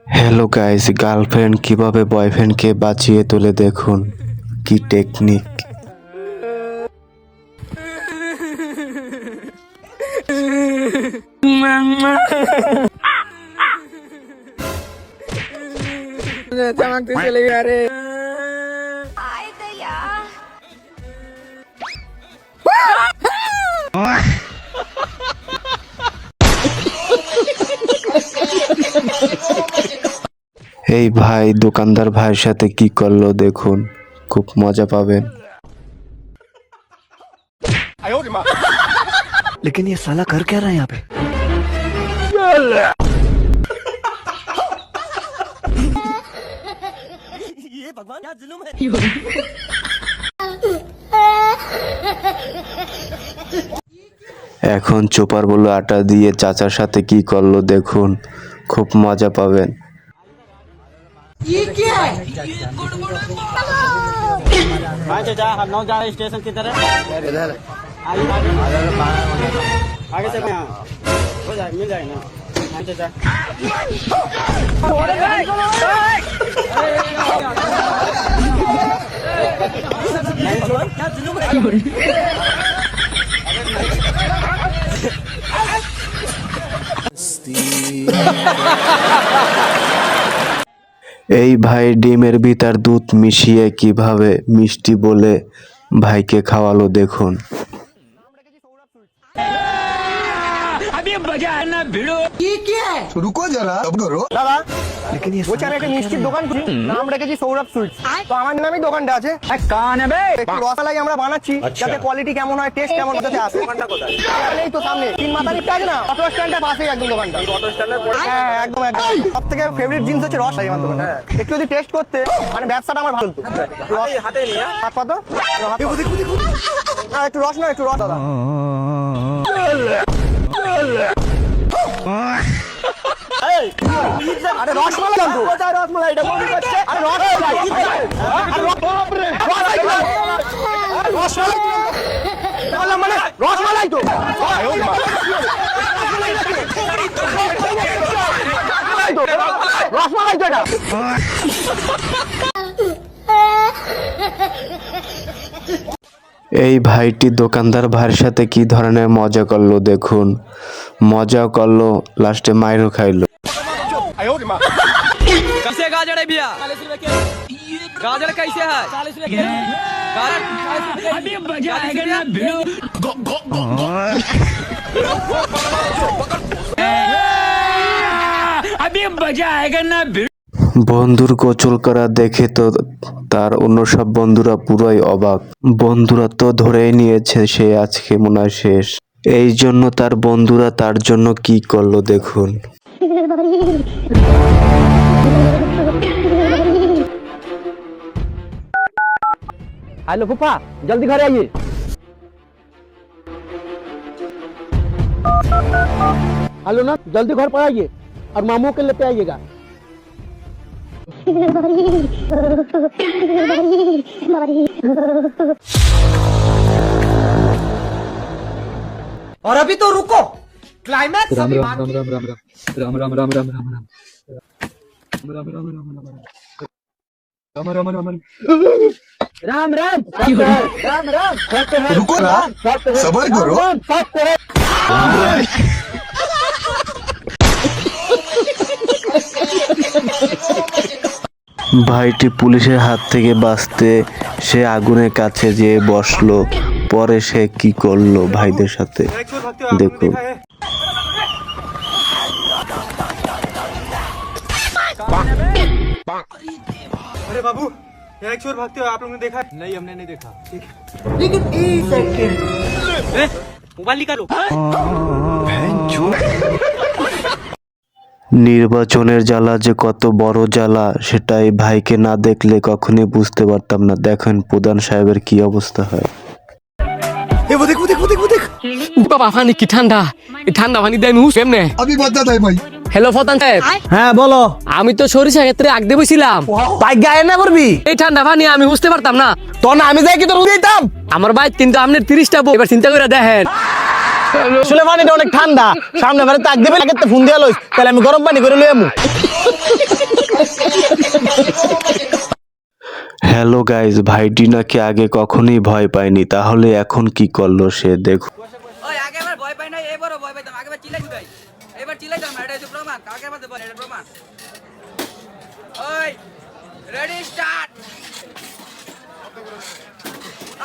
Hello guys, girlfriend কিভাবে বয়ফ্রেন্ডকে বাঁচিয়ে তোলে দেখুন, কি টেকনিক। चमकते चले गया रे। এই ভাই দোকানদার ভাইয়ের সাথে কি করলো দেখুন, খুব মজা পাবেন। लेकिन ये साला कर क्या रहा है यहाँ पे? ये भगवान क्या जुल्म है। এখন চোপার বলে আটা দিয়ে চাচার সাথে কি করলো দেখুন, খুব মজা পাবেন। ये क्या है? हाँ चाचा, हम नौ जा रहे स्टेशन की तरफ। इधर आगे से हो जाए, मिल जाए ना। हाँ चाचा। এই ভাই ডিমের ভিতর দুধ মিশিয়ে কিভাবে মিষ্টি বলে ভাইকে খাওয়ালো দেখুন। ये क्या है? रुको जरा अब करो। দাদা, लेकिन ये বলছি আমি একটা মিষ্টির দোকান খুলি, নাম রেখেছি সৌরভ সুইটস। তো আমার নামই দোকানটা আছে। কান হবে একটু রসমালাই আমরা বানাচ্ছি, যাতে কোয়ালিটি কেমন হয়, টেস্ট কেমন হয় যাতে আসে। দোকানটা কোথায়? এই তো সামনে তিন মাথা লিফট আছে না, অটো স্ট্যান্ডের পাশেই একদম দোকানটা। অটো স্ট্যান্ডের পরে? হ্যাঁ একদম একদম। সবথেকে ফেভারিট জিনিস হচ্ছে রসমালাই আমার দোকানে। একটু যদি টেস্ট করতে, মানে ব্যবসাটা আমার ভালো হতো। হাতে নিয়ে হাত কত? একটু রস না, একটু রস দাদা। আরে রসমালাই জানতো, কোথায় রসমালাই? এটা মনে করছে আরে রসমালাই, রসমালাই মানে রসমালাই তো রসমালাই তো এটা। এই ভাইটি দোকানদার ভাইয়ের সাথে কি ধরনের মজা করলো দেখুন, মজা করলো, লাস্টে মাইরও খাইলো। कैसे गाजर है भैया? गाजर कैसे है? 40 रुपए। गाजर अभी मजा आएगा ना भिड़ो। अभी मजा आएगा ना भिड़ो। বন্ধুর গোচল করা দেখে তো তার অন্য সব বন্ধুরা পুরাই অবাক। বন্ধুরা তো ধরেই নিয়েছে সে আজকে মনে হয় শেষ। এই জন্য তার বন্ধুরা তার জন্য কি করলো দেখুন। हेलो फूफा, जल्दी घर आइए। हेलो ना, जल्दी घर पर आइए और मामू के लेते आइएगा। और अभी तो रुको, क्लाइमैक्स राम अभी राम बाकी। राम राम राम राम राम राम राम राम राम राम राम राम राम राम। रुको ना, सबर करो। ভাইটি পুলিশের হাত থেকে বাঁচতে সে আগুনের কাছে যেয়ে বসলো, পরে সে কি করলো ভাইদের সাথে দেখুন। अरे बाबू, यहाँ एक चोर भागते हुए आप लोगों ने देखा? नहीं, हमने नहीं देखा। ठीक है। लेकिन एक सेकंड, मोबाइल निकालो। নির্বাচনের জ্বালা যে কত বড় জ্বালা সেটাই ভাইকে না দেখলে কখনোই বুঝতে পারতাম না। দেখেন প্রধান সাহেবের কি অবস্থা হয়। वो देख वो देख वो देख वो देख। बाबा पानी की ठंडा पानी दे मुंह में। अभी बताता है भाई। হ্যালো ফতান সাহেব, হ্যাঁ বলো। আমি তো সরিষা ক্ষেত্রে আগ দিয়ে বসছিলাম। ভাই গায়ে না করবি এই ঠান্ডা পানি আমি বুঝতে পারতাম না। তোর না আমি যাই কি তোর দিতাম। আমার ভাই কিন্তু আপনি 30টা বউ, এবার চিন্তা করে দেখেন। আসলে পানিটা অনেক ঠান্ডা, সামনে বারে তাক দেবে আগে ফোন দিয়া লইস, তাহলে আমি গরম পানি করে লই আমু। হ্যালো গাইজ, ভাইটি নাকি আগে কখনোই ভয় পায়নি, তাহলে এখন কি করলো সে দেখুন। ওই আগেবার ভয় পাই না, এবারও ভয় পাইতাম। আগেবার চিল্লাই দিবাই, এবার চিল্লাইতাম না। এটা হচ্ছে প্রমাণ, আগেবার দেব এটা প্রমাণ। ওই রেডি স্টার্ট।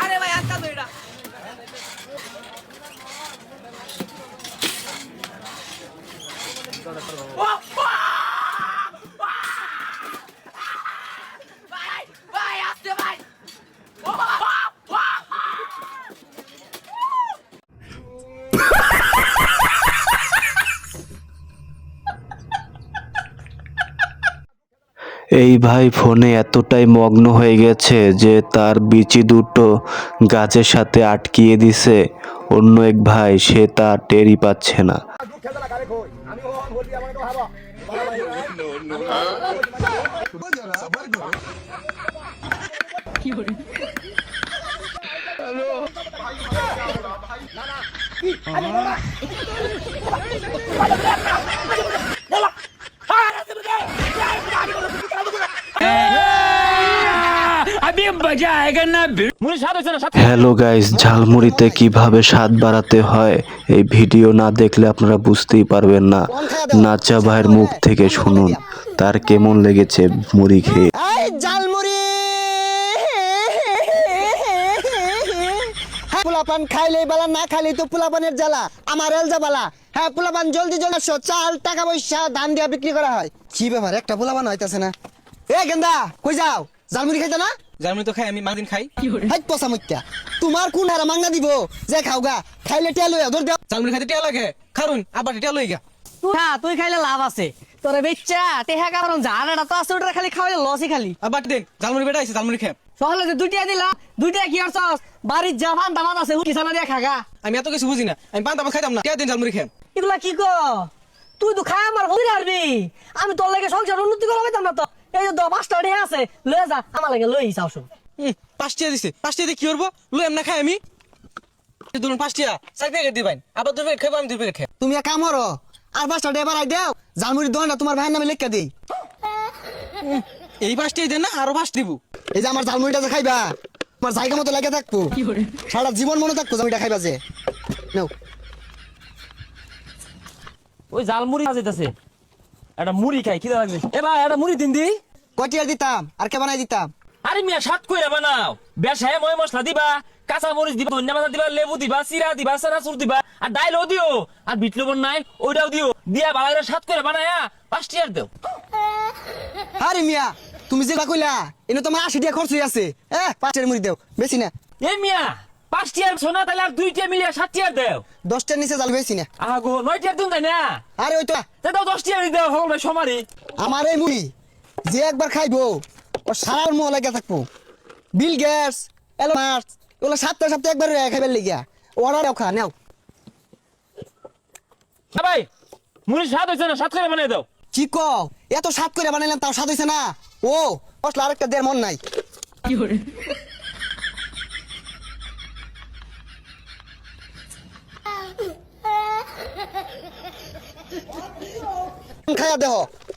আরে ভাই আটকা তো এটা। ভাই আসতে ভাই। এই ভাই ফোনে এতটাই মগ্ন হয়ে গেছে যে তার বিচি দুটো গাছের সাথে আটকিয়ে দিছে অন্য এক ভাই, সে তা টেরই পাচ্ছে না। सबर करो হ্যালো গাইস, ঝালমুড়িতে কিভাবে স্বাদ বাড়াতে হয় এই ভিডিও না দেখলে আপনারা বুঝতেই পারবেন না। নাচা ভাইয়ের মুখ থেকে শুনুন তার কেমন লেগেছে মুড়ি খেয়ে। এই জালমুড়ি পোলাপান খাইলেই বালা, না খাইলেই তো পোলাপানের জ্বালা। আমার এল বালা। হ্যাঁ পোলাপান জলদি জলদি আসো, চাল টাকা পয়সা ধান দিয়া বিক্রি করা হয়। কি ব্যাপার, একটা পোলাপান হইতাছে না। এ গেন্দা কই যাও, জালমুড়ি খাইতে না? জার্মানি তো খাই, আমি মাগদিন খাই। হাই পচা মুত্যা, তোমার কোন হারা মাংনা দিব যে খাওগা, খাইলে টেল হইয়া ধর দেও। জার্মানি খাইতে টিয়া লাগে, খারুন আবার টিয়া লই গা। হ্যাঁ তুই খাইলে লাভ আছে তোরে বেচ্চা টেহা, কারণ জানাটা তো আছে, ওটা খালি খাওয়াইলে লসই খালি। আবার দেন জার্মানি বেটা আইছে, জার্মানি খাই। সহলে যে দুইটা দিলা, দুইটা কি আর চাস? বাড়ির জাপান দামাত আছে কিসানা দিয়া খাগা। আমি এত কিছু বুঝি না, আমি পান্তা ভাত খাইতাম না। টিয়া দিন জার্মানি খাই। এগুলা কি কো? তুই তো খাই আমার হই হারবি, আমি তোর লাগে সংসার উন্নতি করে পাইতাম না তো। এই যে 5টা টেহা আছে, লয়ে যা আমার লাগে লই যাও শুন। 5 টিয়া দিছে, 5 টিয়া দিয়ে কি করবো? লই এমনা খাই আমি। ধরুন 5 টিয়া 4 প্যাকেট দিবেন, আবার 2 প্যাকেট খাইবো, আমি 2 প্যাকেট খাই। তুমি এক কাম করো, আর 5টা ডেবার আই দেও, জালমুড়ির দোকানটা তোমার ভাইয়ের নামে লিখে দেই। এই 5 টিয়া দেন না, আরো 5 দিব। এই যে আমার জালমুড়িটা যে খাইবা, তোমার জায়গা মতো লাগে থাকবো, সারা জীবন মনে থাকবো জালমুড়িটা খাইবা যে। নাও ওই জালমুড়ি যেতেছে, একটা মুড়ি খাই, খিদা লাগছে। এবার একটা মুড়ি দিন দি। কটিয়ার দিতাম আর কে বানাই দিতাম। আরে মিয়া সাত কইরা বানাও, বেশায় ময় মশলা দিবা, কাঁচা মরিচ দিবা, ধনিয়া পাতা দিবা, লেবু দিবা, সিরা দিবা, চানাচুর দিবা, আর ডাইলও দিও, আর বিট লবণ নাই ওইটাও দিও, দিয়া ভালো সাত কইরা বানায়া 5 টিয়ার দেও। আরে মিয়া তুমি যে কইলা এনে তোমার 80 টাকা খরচ হয়ে আছে। 5টার মুড়ি দেও, বেশি না। এ মিয়া 5 টিয়ার সোনা তাহলে আর 2 টিয়া মিলিয়ে 7 টিয়ার দেও। 10টার নিচে জাল বেশি না। আগো 9 টিয়ার দিন তাই না? আরে ওই তো দাও 10 টিয়ার দেও, হল ভাই সমারি। আমার এই মুড়ি যে একবার খাইবো ও সারা মোহ লাগে থাকবো। বিল গ্যাস এলো মার্চ ওগুলো সপ্তাহে সপ্তাহে একবার খাইবার লেগিয়া অর্ডার খা নাও। হ্যাঁ ভাই মুড়ি স্বাদ হইছে না, সাত করে বানাই দাও। কি কও, এত স্বাদ করে বানাইলাম তাও স্বাদ হইছে না? ও মশলা আরেকটা দেড় মন নাই। খাইয়া দেহ,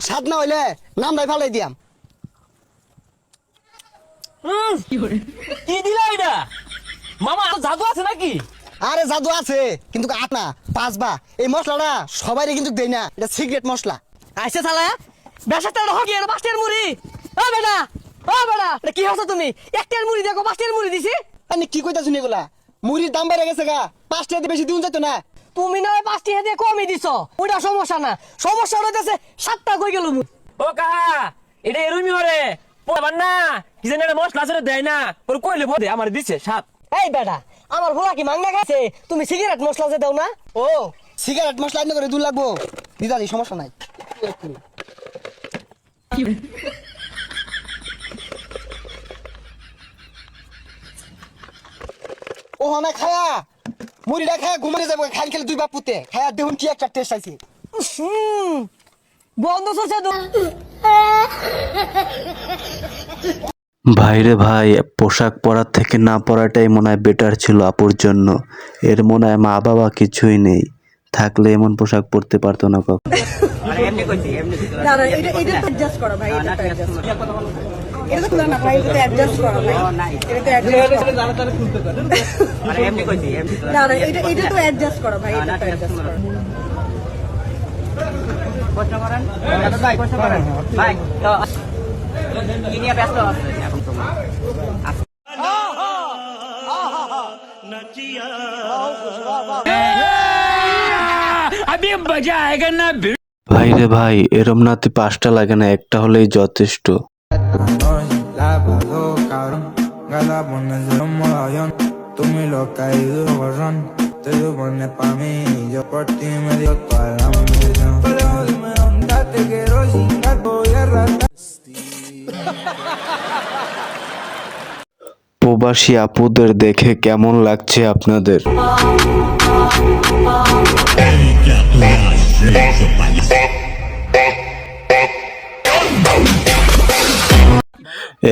স্বাদ না হইলে নাম ভাই ফালাই দিয়াম। কি দিলা এটা মামা, জাদু আছে নাকি? আরে জাদু আছে কিন্তু আট না 5 বা। এই মশলাটা সবাই কিন্তু দেই না, এটা সিক্রেট মশলা। আইসে শালা বেশাতে হকি এর 5টার মুড়ি। ও বেটা, ও বেটা, এটা কি হচ্ছে তুমি? 1টার মুড়ি দেখো 5টার মুড়ি দিছি। আমি কি কইতা শুনি এগুলা? মুড়ির দাম বেড়ে গেছে গা, 5 টাকা বেশি দিন যেত না। তুমি নয় 5 টাকা দিয়ে কমই দিছো, ওইটা সমস্যা না। সমস্যা হইতেছে 7টা কই গেল। ও কাহা এটা এরুমি হরে পোলাবার না, কি জানি একটা মশলা আছে দেয় না, ওর কইলে ভদে আমার দিছে 7। এই বেটা, আমার ভোলা কি মাংনা গেছে? তুমি সিগারেট মশলা যে দাও না? ও সিগারেট মশলা এনে করে 2 লাগবো, দিদারি সমস্যা নাই। ও না খায়া মুড়িটা খায়া ঘুমাতে যাবো, খাই খেলে 2 বাপ পুতে খায়া দেখুন কি একটা টেস্ট আইছে। বন্ধ হচ্ছে ভাইরে ভাই, পোশাক পরার থেকে না পরাটাই মনে হয় বেটার ছিল আপুর জন্য। এর মনে হয় মা বাবা কিছুই নেই, থাকলে এমন পোশাক পরতে পারতো না কখন। अभी मजा आएगा ना ভাইরে ভাই, এরম নাতে 5টা লাগে না, একটা হলেই যথেষ্ট। প্রবাসী আপুদের দেখে কেমন লাগছে আপনাদের?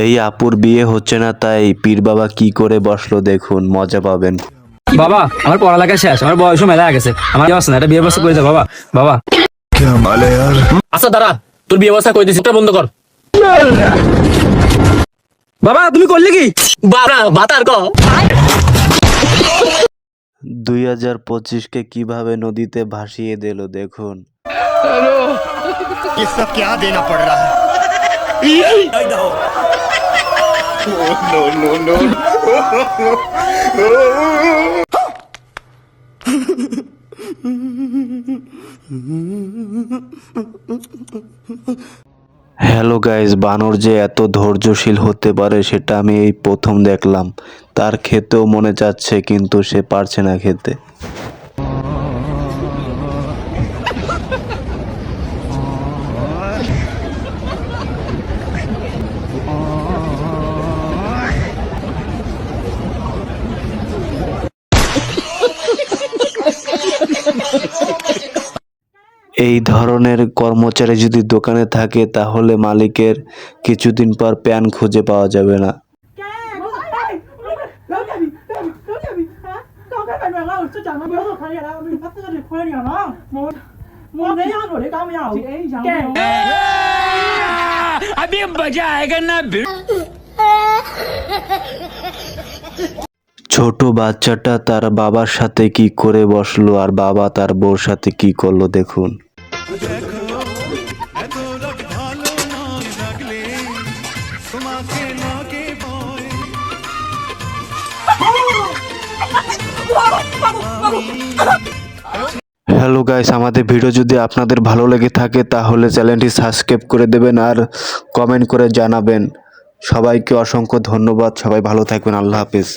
এই আপুর বিয়ে হচ্ছে না, তাই পীর বাবা কি করে বসলো দেখুন, মজা পাবেন। বাবা আমার পড়ালেখা শেষ, আমার বয়সও মেলা গেছে, আমার কি না এটা বিয়ে ব্যবস্থা করে দে বাবা। বাবা আচ্ছা দাঁড়া, তোর বিয়ে ব্যবস্থা করে দিচ্ছি, এটা বন্ধ কর। বাবা তুমি করলে কি? বাবা বাতার কো 2025কে কিভাবে নদীতে ভাসিয়ে দিল দেখুন। ये सब क्या देना पड़ रहा है? হ্যালো গাইস, বানর যে এত ধৈর্যশীল হতে পারে সেটা আমি এই প্রথম দেখলাম। তার খেতেও মনে চাচ্ছে কিন্তু সে পারছে না খেতে। এই ধরনের কর্মচারী যদি দোকানে থাকে তাহলে মালিকের কিছুদিন পর প্যান খুঁজে পাওয়া যাবে না। अभी मजा आएगा ना ছোট বাচ্চাটা তার বাবার সাথে কি করে বসলো আর বাবা তার বউর সাথে কি করলো দেখুন। হ্যালো গাইস, আমাদের ভিডিও যদি আপনাদের ভালো লেগে থাকে তাহলে চ্যানেলটি সাবস্ক্রাইব করে দেবেন আর কমেন্ট করে জানাবেন। সবাইকে অসংখ্য ধন্যবাদ, সবাই ভালো থাকবেন, আল্লাহ হাফেজ।